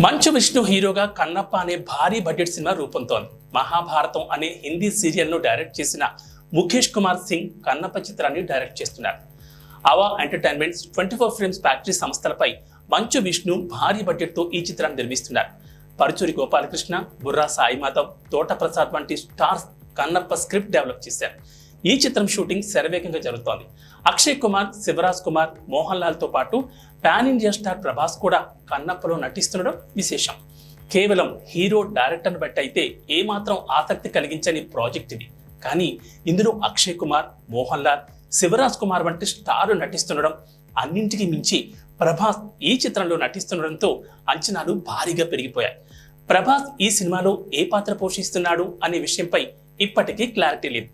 మంచు విష్ణు హీరోగా కన్నప్ప అనే భారీ బడ్జెట్ సినిమా రూపొందుతోంది. మహాభారతం అనే హిందీ సీరియల్ ను డైరెక్ట్ చేసిన ముఖేష్ కుమార్ సింగ్ కన్నప్ప చిత్రాన్ని డైరెక్ట్ చేస్తున్నారు. అవా ఎంటర్టైన్మెంట్స్ 24 ఫిల్మ్స్ ఫ్యాక్టరీ సంస్థలపై మంచు విష్ణు భారీ బడ్జెట్ తో ఈ చిత్రాన్ని నిర్మిస్తున్నారు. పరుచూరి గోపాలకృష్ణ, బుర్రా సాయి మాధవ్, తోట ప్రసాద్ వంటి స్టార్స్ కన్నప్ప స్క్రిప్ట్ డెవలప్ చేశారు. ఈ చిత్రం షూటింగ్ శరవేగంగా జరుగుతోంది. అక్షయ్ కుమార్, శివరాజ్ కుమార్, మోహన్ లాల్ తో పాటు పాన్ ఇండియా స్టార్ ప్రభాస్ కూడా కన్నప్పలో నటిస్తుండడం విశేషం. కేవలం హీరో డైరెక్టర్ను బట్టి అయితే ఏమాత్రం ఆసక్తి కలిగించని ప్రాజెక్ట్ ఇది. కానీ ఇందులో అక్షయ్ కుమార్, మోహన్ లాల్, శివరాజ్ కుమార్ వంటి స్టార్లు నటిస్తుండడం, అన్నింటికి మించి ప్రభాస్ ఈ చిత్రంలో నటిస్తుండడంతో అంచనాలు భారీగా పెరిగిపోయాయి. ప్రభాస్ ఈ సినిమాలో ఏ పాత్ర పోషిస్తున్నాడు అనే విషయంపై ఇప్పటికీ క్లారిటీ లేదు.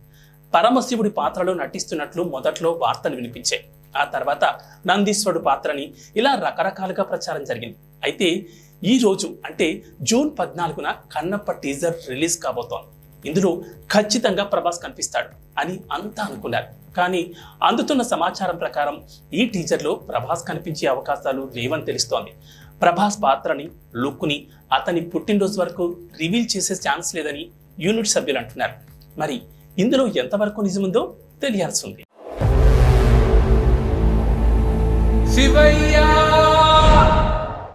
పరమశివుడి పాత్రలో నటిస్తున్నట్లు మొదట్లో వార్తలు వినిపించాయి. ఆ తర్వాత నందీశ్వరుడు పాత్రని ఇలా రకరకాలుగా ప్రచారం జరిగింది. అయితే ఈ రోజు అంటే జూన్ 14న కన్నప్ప టీజర్ రిలీజ్ కాబోతోంది. ఇందులో ఖచ్చితంగా ప్రభాస్ కనిపిస్తాడు అని అంతా అనుకున్నారు. కానీ అందుతున్న సమాచారం ప్రకారం ఈ టీజర్లో ప్రభాస్ కనిపించే అవకాశాలు లేవని తెలుస్తోంది. ప్రభాస్ పాత్రని, లుక్ని అతని పుట్టినరోజు వరకు రివీల్ చేసే ఛాన్స్ లేదని యూనిట్ సభ్యులు అంటున్నారు. మరి ఇందులో ఎంతవరకు నిజముందో తెలియాల్సి ఉంది. శివయ్య